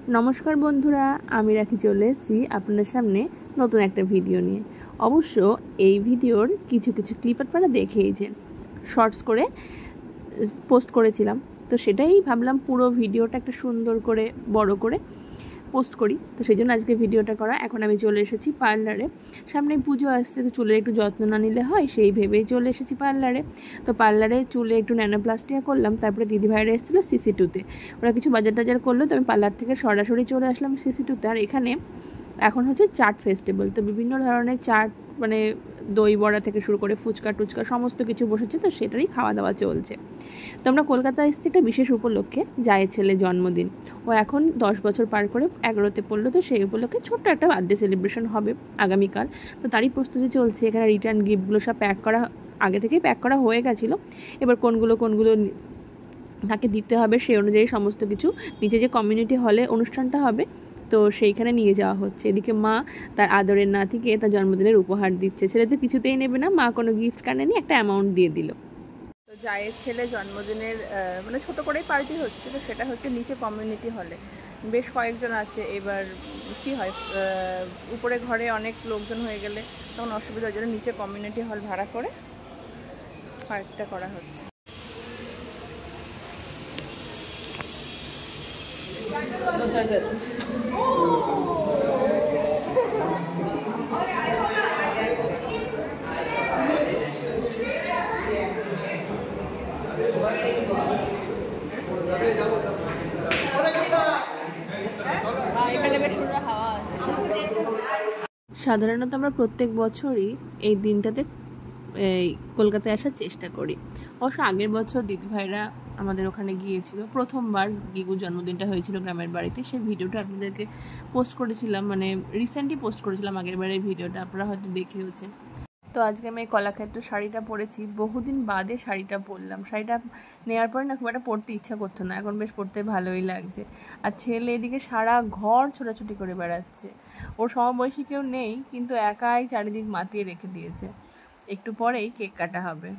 নমস্কার বন্ধুরা, আমি রাখি চলে এসেছি আপনাদের সামনে নতুন একটা ভিডিও নিয়ে। অবশ্য এই ভিডিওর কিছু ক্লিপ আপনারা দেখেইছেন, শর্টস করে পোস্ট করেছিলাম। তো সেটাই ভাবলাম পুরো ভিডিওটা একটা সুন্দর করে বড় করে পোস্ট করি, তো সেই জন্য আজকে ভিডিওটা করা। এখন আমি চলে এসেছি পার্লারে, সামনে পুজো আসছে, তো চুলের একটু যত্ন না নিলে হয়, সেই ভেবেই চলে এসেছি পার্লারে। তো পার্লারে চুলে একটু ন্যানোপ্লাস্টিয়া করলাম, তারপরে দিদিভাইরা এসেছিলো CC2-তে, ওরা কিছু বাজার টাজার করলো, তো আমি পার্লার থেকে সরাসরি চলে আসলাম CC2-তে। আর এখানে এখন হচ্ছে চাট ফেস্টিভ্যাল, তো বিভিন্ন ধরনের চাট, মানে দই বড়া থেকে শুরু করে ফুচকা টুচকা সমস্ত কিছু বসেছে, তো সেটারই খাওয়া দাওয়া চলছে। তো আমরা কলকাতায় এসেছি একটা বিশেষ উপলক্ষে, জায়ের ছেলে জন্মদিন, ও এখন 10 বছর পার করে 11তে পড়লো, তো সেই উপলক্ষে ছোট্ট একটা বার্থডে সেলিব্রেশন হবে আগামীকাল। তো তারই প্রস্তুতি চলছে। এখানে রিটার্ন গিফটগুলো সব প্যাক করা, আগে থেকেই প্যাক করা হয়ে গেছিলো। এবার কোনগুলো তাকে দিতে হবে সেই অনুযায়ী সমস্ত কিছু নিচে যে কমিউনিটি হলে অনুষ্ঠানটা হবে, তো সেইখানে নিয়ে যাওয়া হচ্ছে। এদিকে মা তার আদরের নাতিকে তার জন্মদিনের উপহার দিচ্ছে। ছেলে তো কিছুতেই নেবে না, মা কোনো গিফট কানেনি, একটা অ্যামাউন্ট দিয়ে দিল। তো জায়ের ছেলে জন্মদিনের মানে ছোটো করেই পার্টি হচ্ছে, তো সেটা হচ্ছে নিচে কমিউনিটি হলে, বেশ কয়েকজন আছে। এবার কী হয়, উপরে ঘরে অনেক লোকজন হয়ে গেলে তখন অসুবিধার জন্য নিচে কমিউনিটি হল ভাড়া করে পার্কটা করা হচ্ছে। সাধারণত আমরা প্রত্যেক বছরই এই দিনটাতে কলকাতায় আসার চেষ্টা করি। অবশ্য আগের বছর দিদিভাইরা আমাদের ওখানে গিয়েছিল, প্রথমবার গিগুর জন্মদিনটা হয়েছিল গ্রামের বাড়িতে। সেই ভিডিওটা আপনাদেরকে পোস্ট করেছিলাম, মানে রিসেন্টলি পোস্ট করেছিলাম আগের বারের ভিডিওটা, আপনারা হয়তো দেখেওছেন। তো আজকে আমি এই কলাক্ষেত্র শাড়িটা পরেছি, বহুদিন বাদে শাড়িটা পরলাম। শাড়িটা নেওয়ার পরে না খুব একটা পরতে ইচ্ছা করতো না, এখন বেশ পরতে ভালোই লাগছে। আর ছেলে এদিকে সারা ঘর ছোটাছুটি করে বেড়াচ্ছে, ওর সমবয়সী কেউ নেই, কিন্তু একাই চারিদিক মাতিয়ে রেখে দিয়েছে। একটু পরেই কেক কাটা হবে।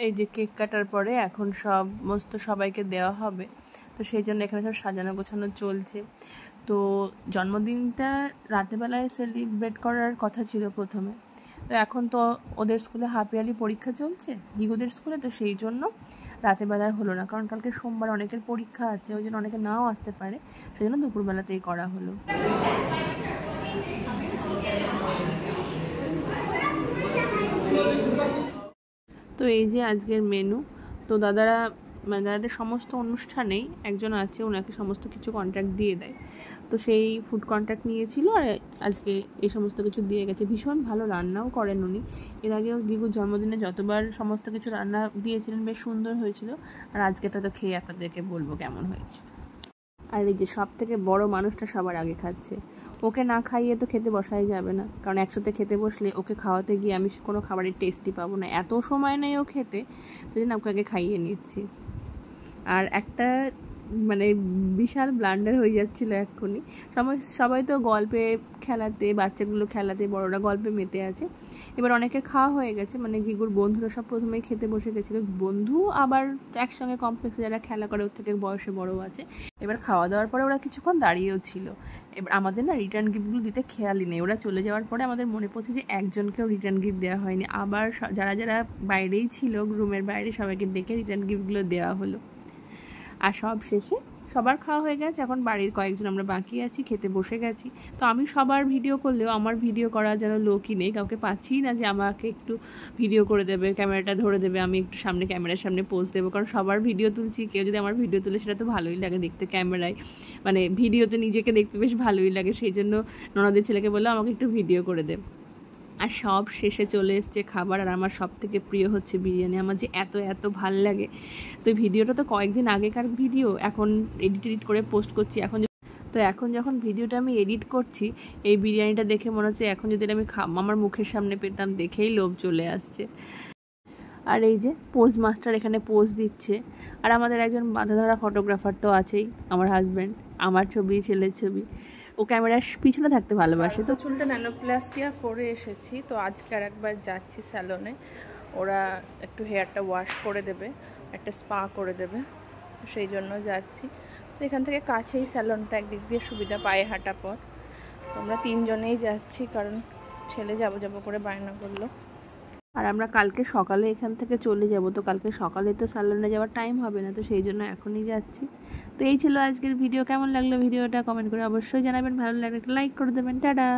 এই যে কেক কাটার পরে এখন সমস্ত সবাইকে দেওয়া হবে, তো সেই জন্য এখানে সব সাজানো গোছানো চলছে। তো জন্মদিনটা রাতেরবেলায় সেলিব্রেট করার কথা ছিল প্রথমে, তো এখন তো ওদের স্কুলে হাফ ইয়ারলি পরীক্ষা চলছে গিগুদের স্কুলে, তো সেই জন্য রাতেরবেলার হলো না, কারণ কালকে সোমবার অনেকের পরীক্ষা আছে, ওই জন্য অনেকে নাও আসতে পারে, সেই জন্য দুপুরবেলাতেই করা হলো। তো এই যে আজকের মেনু, তো দাদাদের সমস্ত অনুষ্ঠানেই একজন আছে, ওনাকে সমস্ত কিছু কন্ট্রাক্ট দিয়ে দেয়, তো সেই ফুড কন্ট্রাক্ট নিয়েছিল আর আজকে এই সমস্ত কিছু দিয়ে গেছে। ভীষণ ভালো রান্নাও করেন উনি, এর আগেও গিগুর জন্মদিনে যতবার সমস্ত কিছু রান্না দিয়েছিলেন বেশ সুন্দর হয়েছিল, আর আজকেটা তো খেয়ে আপনাদেরকে বলবো কেমন হয়েছে। আর এই যে সব থেকে বড় মানুষটা সবার আগে খাচ্ছে, ওকে না খাইয়ে তো খেতে বসাই যাবে না, কারণ একসাথে খেতে বসলে ওকে খাওয়াতে গিয়ে আমি কোনো খাবারের টেস্টই পাবো না, এত সময় নেই ও খেতে, তো জন্য ওকে আগে খাইয়ে নিচ্ছি। আর একটা মানে বিশাল ব্লান্ডার হয়ে যাচ্ছিল এক্ষুনি। সবাই তো গল্পে খেলাতে, বাচ্চাগুলো খেলাতে, বড়রা গল্পে মেতে আছে। এবার অনেকের খাওয়া হয়ে গেছে, মানে গিগুর বন্ধুরা সব প্রথমেই খেতে বসে গেছিলো, বন্ধু আবার একসঙ্গে কমপ্লেক্সে যারা খেলা করে ওর থেকে বয়সে বড়ও আছে। এবার খাওয়া দাওয়ার পরে ওরা কিছুক্ষণ দাঁড়িয়েও ছিল। এবার আমাদের না রিটার্ন গিফটগুলো দিতে খেয়ালই নেই, ওরা চলে যাওয়ার পরে আমাদের মনে পড়ছে যে একজনকেও রিটার্ন গিফট দেওয়া হয়নি। আবার যারা যারা বাইরেই ছিল, রুমের বাইরে, সবাইকে ডেকে রিটার্ন গিফটগুলো দেওয়া হলো। আর সব শেষে সবার খাওয়া হয়ে গেছে, এখন বাড়ির কয়েকজন আমরা বাকি আছি, খেতে বসে গেছি। তো আমি সবার ভিডিও করলেও আমার ভিডিও করার যেন লোকই নেই, কাউকে পাচ্ছিই না যে আমাকে একটু ভিডিও করে দেবে, ক্যামেরাটা ধরে দেবে, আমি একটু সামনে ক্যামেরার সামনে পোজ দেবো। কারণ সবার ভিডিও তুলছি, কেউ যদি আমার ভিডিও তুলে সেটা তো ভালোই লাগে দেখতে, ক্যামেরায় মানে ভিডিওতে নিজেকে দেখতে বেশ ভালোই লাগে। সেই জন্য ননদের ছেলেকে বললো আমাকে একটু ভিডিও করে দে। আর সব শেষে চলে এসছে খাবার, আর আমার সব থেকে প্রিয় হচ্ছে বিরিয়ানি, আমার যে এত ভাল লাগে। তো ভিডিওটা তো কয়েকদিন আগেকার ভিডিও, এখন এডিট করে পোস্ট করছি। এখন যখন ভিডিওটা আমি এডিট করছি, এই বিরিয়ানিটা দেখে মনে হচ্ছে এখন যদি আমি আমার মুখের সামনে পেতাম, দেখেই লোভ চলে আসছে। আর এই যে পোজ মাস্টার এখানে পোজ দিচ্ছে, আর আমাদের একজন বাঁধা ধরা ফটোগ্রাফার তো আছেই, আমার হাজব্যান্ড, আমার ছবি, ছেলের ছবি, ও ক্যামেরার পিছনে থাকতে ভালোবাসে। তো চুলটা ন্যানোপ্লাস্টিয়া করে এসেছি, তো আজকে আর একবার যাচ্ছি স্যালনে, ওরা একটু হেয়ারটা ওয়াশ করে দেবে, একটা স্পা করে দেবে, সেই জন্য যাচ্ছি। তো এখান থেকে কাছেই স্যালনটা, একদিক দিয়ে সুবিধা, পায়ে হাঁটা পথ। আমরা তিনজনেই যাচ্ছি, কারণ ছেলে যাবো করে বায়না করলো। আর আমরা কালকে সকালে এখান থেকে চলে যাব, তো কালকে সকালে তো স্যালনে যাওয়ার টাইম হবে না, তো সেই জন্য এখনই যাচ্ছি। তো এই ছিল আজকের ভিডিও। কেমন লাগলো ভিডিওটা কমেন্ট করে অবশ্যই জানাবেন, ভালো লাগলে একটা লাইক করে দেবেন। টাটা।